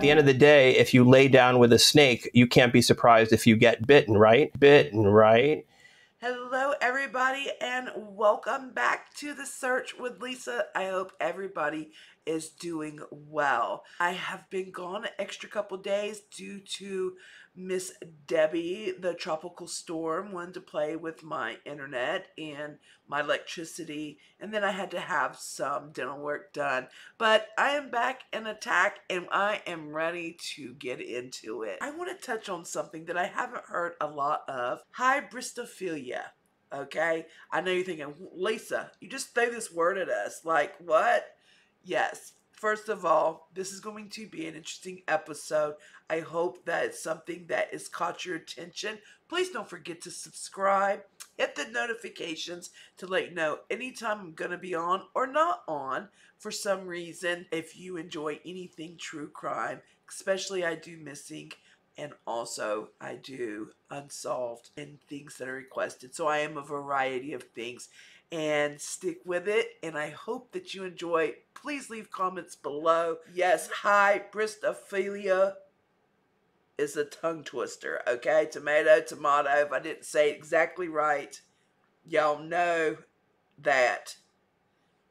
the end of the day, if you lay down with a snake, you can't be surprised if you get bitten, right? Bitten, right? Hello, everybody, and welcome back to The Search with Lisa. I hope everybody is doing well. I have been gone an extra couple days due to Miss Debbie, the tropical storm, wanted to play with my internet and my electricity, and then I had to have some dental work done. But I am back in attack, and I am ready to get into it. I want to touch on something that I haven't heard a lot of: Hybristophilia. Okay? I know you're thinking, Lisa, you just threw this word at us. Like, what? Yes. First of all, this is going to be an interesting episode. I hope that it's something that has caught your attention. Please don't forget to subscribe. Hit the notifications to let you know anytime I'm going to be on or not on for some reason. If you enjoy anything true crime, especially I do missing, and also I do unsolved and things that are requested. So I am a variety of things, and stick with it, and I hope that you enjoy. Please leave comments below. Yes, Hybristophilia is a tongue twister, okay? Tomato, tomato. If I didn't say it exactly right, y'all know that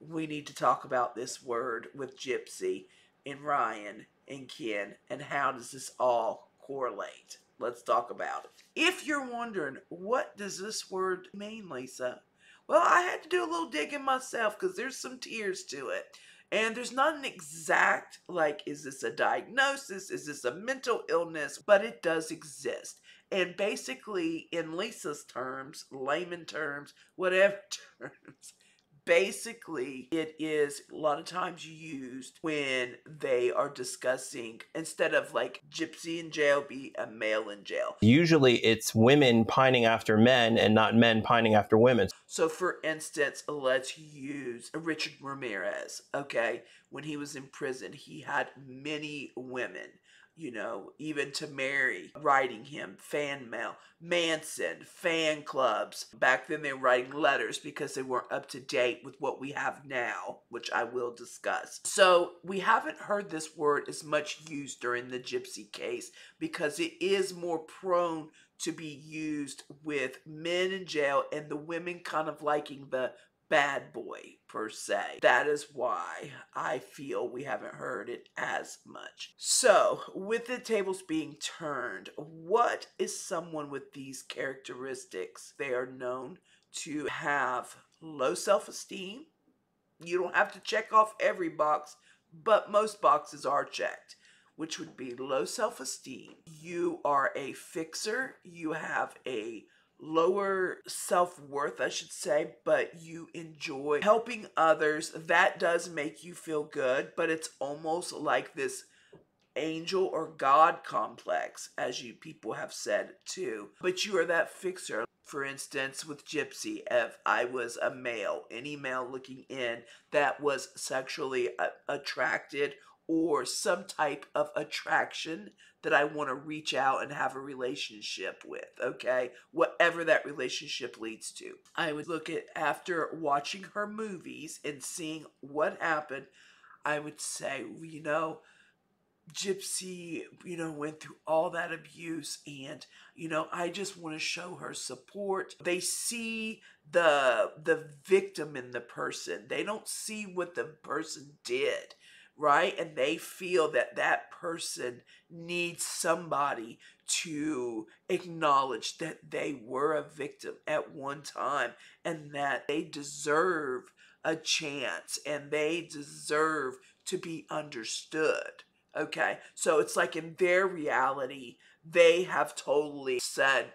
we need to talk about this word with Gypsy and Ryan and Ken, and how does this all correlate? Let's talk about it. If you're wondering, what does this word mean, Lisa? Well, I had to do a little digging myself because there's some tears to it. And there's not an exact, like, is this a diagnosis? Is this a mental illness? But it does exist. And basically, in Lisa's terms, layman terms, whatever terms, basically, it is a lot of times used when they are discussing, instead of like gypsy in jail, be a male in jail. Usually it's women pining after men and not men pining after women. So for instance, let's use Richard Ramirez, okay? When he was in prison, he had many women, you know, even to marry, writing him fan mail. Manson, fan clubs. Back then they were writing letters because they weren't up to date with what we have now, which I will discuss. So we haven't heard this word as much used during the Gypsy case because it is more prone to be used with men in jail and the women kind of liking the bad boy per se. That is why I feel we haven't heard it as much. So, with the tables being turned, what is someone with these characteristics? They are known to have low self-esteem. You don't have to check off every box, but most boxes are checked, which would be low self-esteem. You are a fixer. You have a lower self-worth, I should say, but you enjoy helping others. That does make you feel good, but it's almost like this angel or God complex, as you people have said too. But you are that fixer. For instance, with Gypsy, if I was a male, any male looking in that was sexually attracted or some type of attraction that I want to reach out and have a relationship with, okay? Whatever that relationship leads to. I would look at, after watching her movies and seeing what happened, I would say, you know, Gypsy, you know, went through all that abuse, and, you know, I just want to show her support. They see the victim in the person. They don't see what the person did, right? And they feel that that person needs somebody to acknowledge that they were a victim at one time and that they deserve a chance and they deserve to be understood. Okay, so it's like in their reality, they have totally said,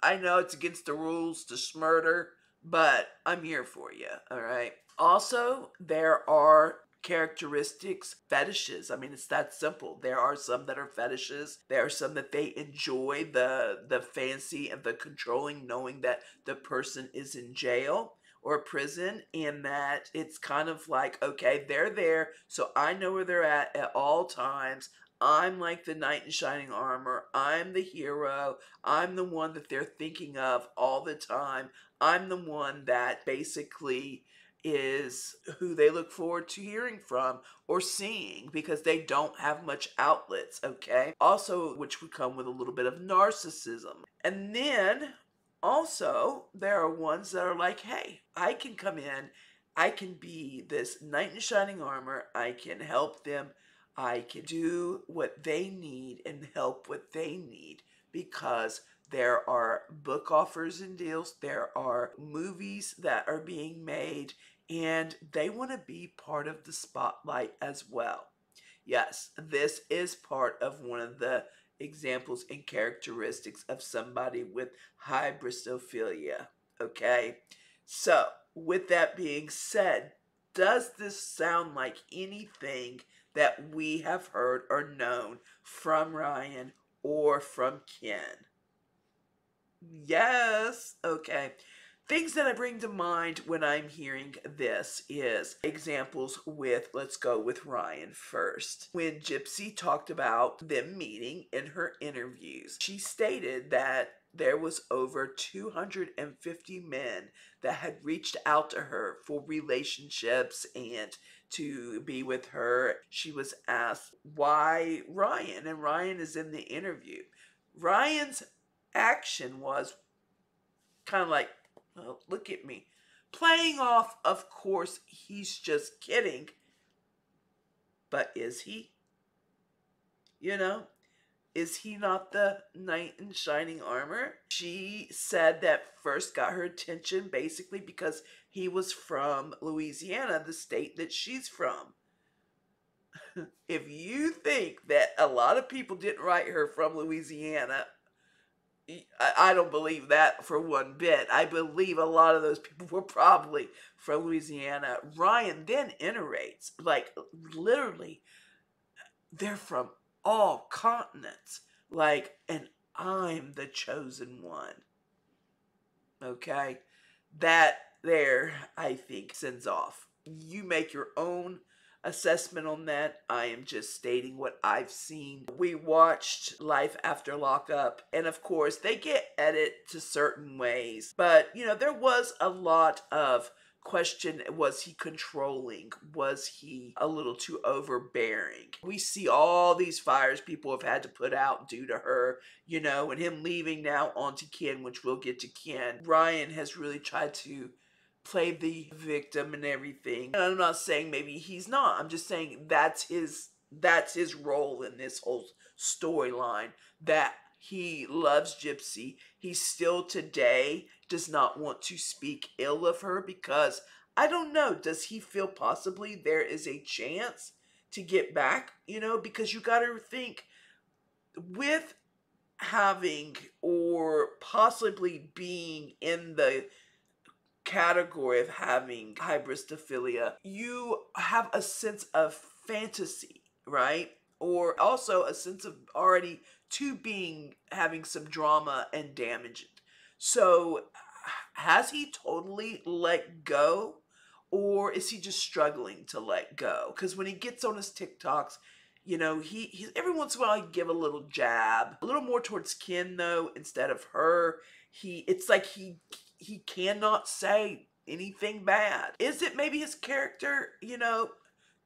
I know it's against the rules to smurder, but I'm here for you, all right? Also, there are characteristics, fetishes. I mean, it's that simple. There are some that are fetishes. There are some that they enjoy the fancy and the controlling, knowing that the person is in jail or prison, and that it's kind of like, okay, they're there, so I know where they're at all times. I'm like the knight in shining armor. I'm the hero. I'm the one that they're thinking of all the time. I'm the one that basically is who they look forward to hearing from or seeing because they don't have much outlets, okay? Also, which would come with a little bit of narcissism. And then also, there are ones that are like, hey, I can come in, I can be this knight in shining armor, I can help them, I can do what they need and help what they need because there are book offers and deals, there are movies that are being made, and they want to be part of the spotlight as well. Yes, this is part of one of the examples and characteristics of somebody with hybristophilia. Okay, so with that being said, does this sound like anything that we have heard or known from Ryan or from Ken? Yes. Okay. Things that I bring to mind when I'm hearing this is examples with, let's go with Ryan first. When Gypsy talked about them meeting in her interviews, she stated that there was over 250 men that had reached out to her for relationships and to be with her. She was asked why Ryan, and Ryan is in the interview. Ryan's action was kind of like, oh, look at me. Playing off, of course, he's just kidding. But is he? You know? Is he not the knight in shining armor? She said that first got her attention basically because he was from Louisiana, the state that she's from. If you think that a lot of people didn't write her from Louisiana, I don't believe that for one bit. I believe a lot of those people were probably from Louisiana. Ryan then iterates, like literally, they're from all continents. Like, and I'm the chosen one. Okay? That there, I think, sends off. You make your own assessment on that. I am just stating what I've seen. We watched Life After Lockup, and of course they get edited to certain ways, but you know, there was a lot of question. Was he controlling? Was he a little too overbearing? We see all these fires people have had to put out due to her, you know, and him leaving now onto Ken, which we'll get to Ken. Ryan has really tried to play the victim and everything. And I'm not saying maybe he's not. I'm just saying that's his role in this whole storyline, that he loves Gypsy. He still today does not want to speak ill of her because, I don't know, does he feel possibly there is a chance to get back? You know, because you got to think with having or possibly being in the category of having hybristophilia, you have a sense of fantasy, right? Or also a sense of already having some drama and damage. So has he totally let go, or is he just struggling to let go? Because when he gets on his TikToks, you know, he every once in a while he give a little jab, a little more towards Ken though instead of her. It's like he cannot say anything bad. Is it maybe his character, you know,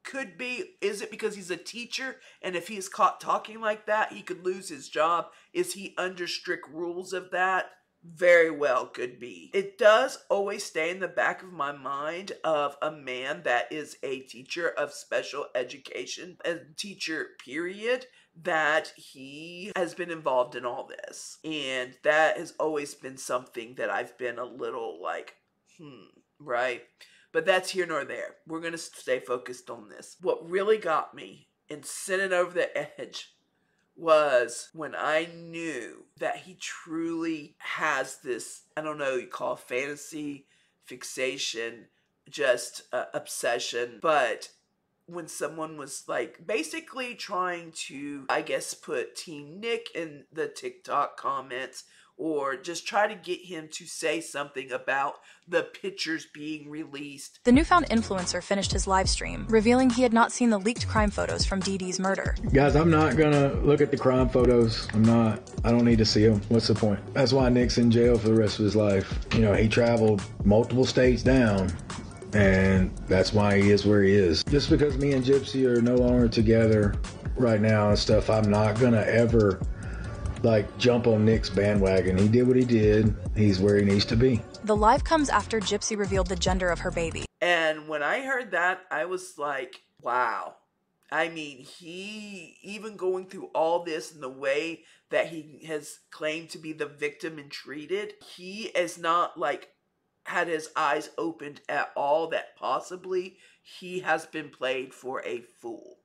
could be? Is it because he's a teacher and if he is caught talking like that, he could lose his job? Is he under strict rules of that? Very well could be. It does always stay in the back of my mind of a man that is a teacher of special education, a teacher period, that he has been involved in all this. And that has always been something that I've been a little like, right? But that's here nor there. We're going to stay focused on this. What really got me and sent it over the edge was when I knew that he truly has this, I don't know, you call fantasy, fixation, just obsession, but when someone was like basically trying to, I guess, put Team Nick in the TikTok comments or just try to get him to say something about the pictures being released. The newfound influencer finished his live stream, revealing he had not seen the leaked crime photos from Dee Dee's murder. Guys, I'm not gonna look at the crime photos. I don't need to see them. What's the point? That's why Nick's in jail for the rest of his life. You know, he traveled multiple states down and that's why he is where he is. Just because me and Gypsy are no longer together right now and stuff, I'm not gonna ever like jump on Nick's bandwagon. He did what he did. He's where he needs to be. The live comes after Gypsy revealed the gender of her baby. And when I heard that, I was like, wow. I mean, he, even going through all this and the way that he has claimed to be the victim and treated, he is not like had his eyes opened at all that possibly he has been played for a fool.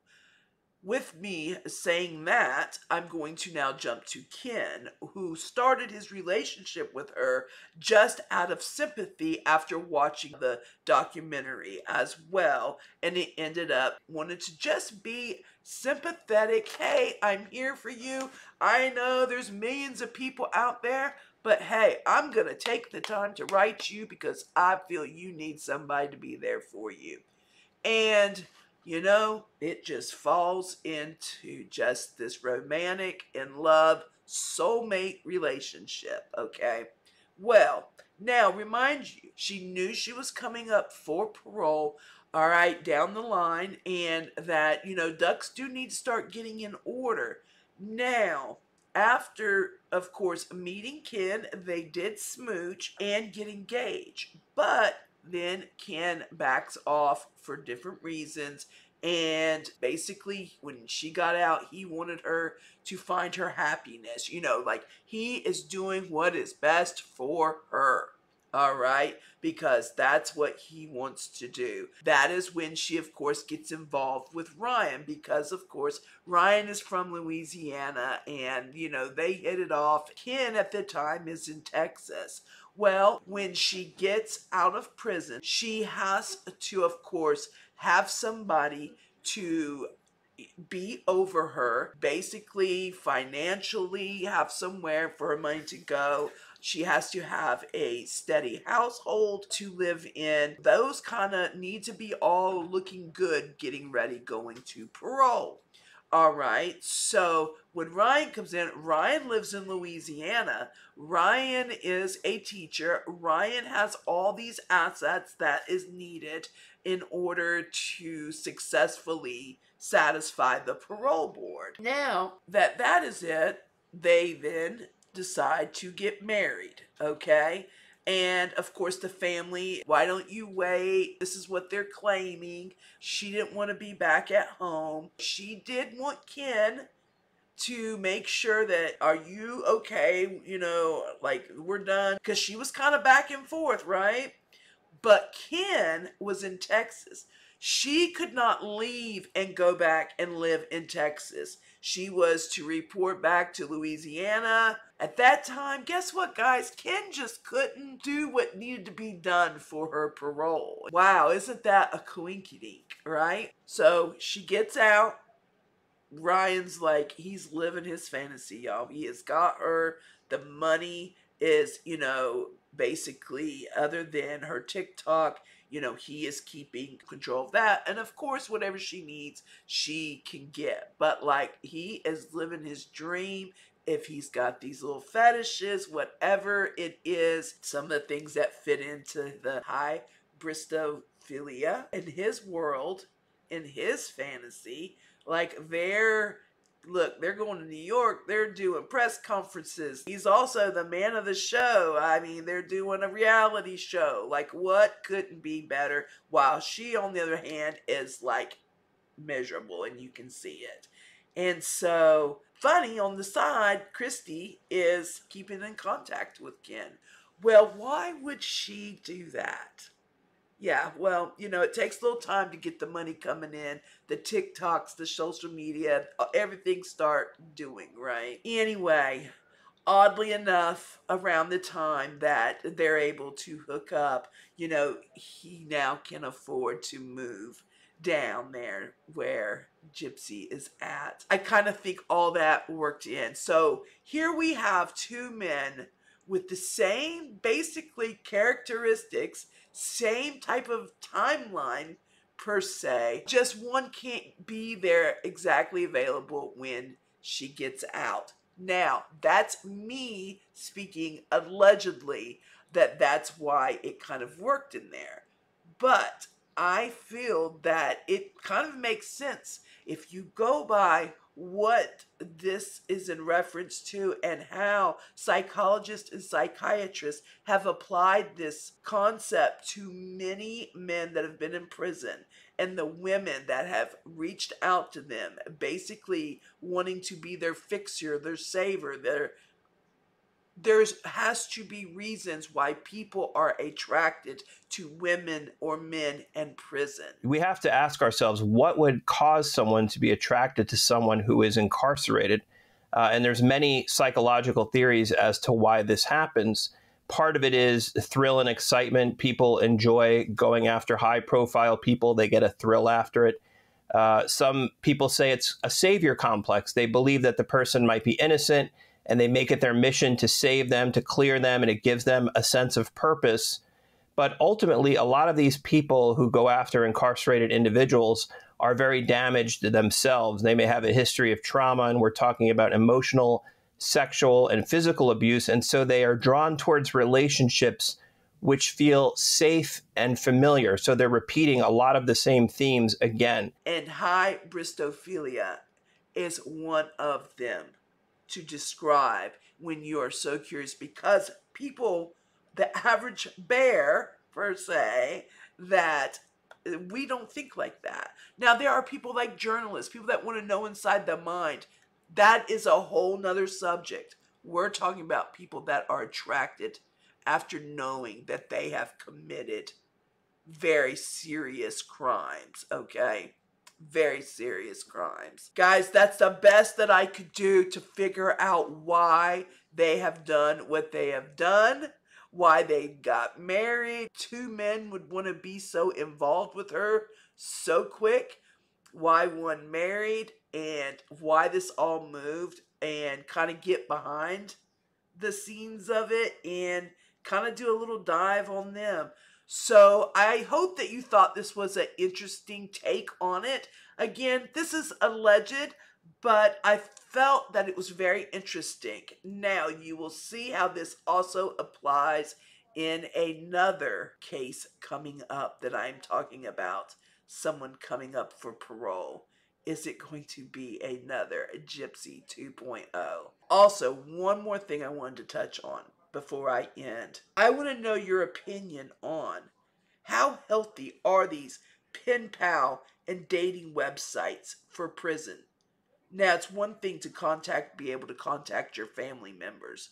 With me saying that, I'm going to now jump to Ken, who started his relationship with her just out of sympathy after watching the documentary as well. And it ended up wanting to just be sympathetic. Hey, I'm here for you. I know there's millions of people out there, but hey, I'm going to take the time to write you because I feel you need somebody to be there for you. And you know, it just falls into just this romantic and love soulmate relationship, okay? Well, now remind you, she knew she was coming up for parole, all right, down the line, and that, you know, ducks do need to start getting in order. Now, after, of course, meeting Ken, they did smooch and get engaged, but then Ken backs off for different reasons, and basically when she got out, he wanted her to find her happiness. You know, like he is doing what is best for her, all right, because that's what he wants to do. That is when she, of course, gets involved with Ryan, because, of course, Ryan is from Louisiana, and, you know, they hit it off. Ken at the time is in Texas. Well, when she gets out of prison, she has to, of course, have somebody to be over her, basically financially have somewhere for her money to go. She has to have a steady household to live in. Those kind of need to be all looking good, getting ready, going to parole. All right, so when Ryan comes in, Ryan lives in Louisiana. Ryan is a teacher. Ryan has all these assets that is needed in order to successfully satisfy the parole board. Now that that is it, they then decide to get married, okay? And of course the family, why don't you wait? This is what they're claiming. She didn't want to be back at home. She did want Ken to make sure that, are you okay? You know, like we're done. Because she was kind of back and forth, right? But Ken was in Texas. She could not leave and go back and live in Texas. She was to report back to Louisiana. At that time, guess what, guys? Ken just couldn't do what needed to be done for her parole. Wow, isn't that a coinkydink, right? So she gets out. Ryan's like, he's living his fantasy, y'all. He has got her. The money is, you know, basically, other than her TikTok, you know, he is keeping control of that. And of course, whatever she needs, she can get. But like, he is living his dream. If he's got these little fetishes, whatever it is, some of the things that fit into the Hybristophilia in his world, in his fantasy, like they're going to New York. They're doing press conferences. He's also the man of the show. I mean, they're doing a reality show. Like, what couldn't be better? While she, on the other hand, is like miserable, and you can see it. And so, funny, on the side, Christy is keeping in contact with Ken. Well, why would she do that? Yeah, well, you know, it takes a little time to get the money coming in. The TikToks, the social media, everything start doing, right? Anyway, oddly enough, around the time that they're able to hook up, you know, he now can afford to move down there where Gypsy is at. I kind of think all that worked in. So here we have two men with the same basically characteristics, same type of timeline per se, just one can't be there exactly available when she gets out. Now, that's me speaking allegedly, that's why it kind of worked in there. But I feel that it kind of makes sense if you go by what this is in reference to and how psychologists and psychiatrists have applied this concept to many men that have been in prison and the women that have reached out to them, basically wanting to be their fixer, their saver, there has to be reasons why people are attracted to women or men in prison. We have to ask ourselves, what would cause someone to be attracted to someone who is incarcerated? And there's many psychological theories as to why this happens. Part of it is thrill and excitement. People enjoy going after high-profile people. They get a thrill after it. Some people say it's a savior complex. They believe that the person might be innocent, and they make it their mission to save them, to clear them, and it gives them a sense of purpose. But ultimately, a lot of these people who go after incarcerated individuals are very damaged themselves. They may have a history of trauma, and we're talking about emotional, sexual, and physical abuse, and so they are drawn towards relationships which feel safe and familiar. So they're repeating a lot of the same themes again. And Hybristophilia is one of them to describe when you are so curious, because people, the average bear per se, that we don't think like that. Now there are people like journalists, people that want to know inside the mind. That is a whole nother subject. We're talking about people that are attracted after knowing that they have committed very serious crimes, okay? Very serious crimes. Guys, that's the best that I could do to figure out why they have done what they have done, why they got married. Two men would want to be so involved with her so quick, why one married, and why this all moved, and kind of get behind the scenes of it and kind of do a little dive on them. So I hope that you thought this was an interesting take on it. Again, this is alleged, but I felt that it was very interesting. Now, you will see how this also applies in another case coming up that I'm talking about. Someone coming up for parole. Is it going to be another Gypsy 2.0? Also, one more thing I wanted to touch on before I end. I want to know your opinion on how healthy are these pen pal and dating websites for prison. Now, it's one thing to be able to contact your family members,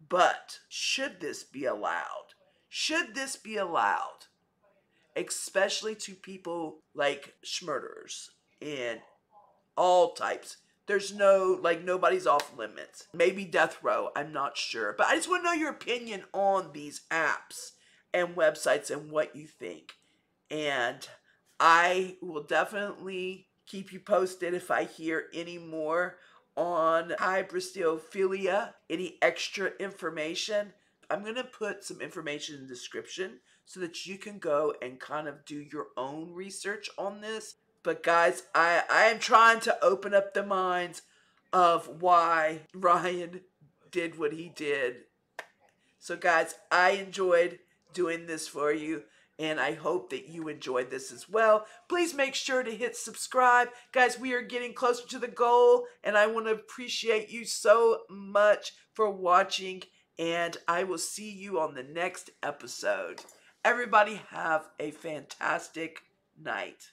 but should this be allowed? Should this be allowed? Especially to people like schmurderers and all types. There's nobody's off limits. Maybe death row, I'm not sure. But I just want to know your opinion on these apps and websites and what you think. And I will definitely keep you posted if I hear any more on Hybristophilia, any extra information. I'm going to put some information in the description so that you can go and kind of do your own research on this. But guys, I am trying to open up the minds of why Ryan did what he did. So guys, I enjoyed doing this for you, and I hope that you enjoyed this as well. Please make sure to hit subscribe. Guys, we are getting closer to the goal, and I want to appreciate you so much for watching, and I will see you on the next episode. Everybody have a fantastic night.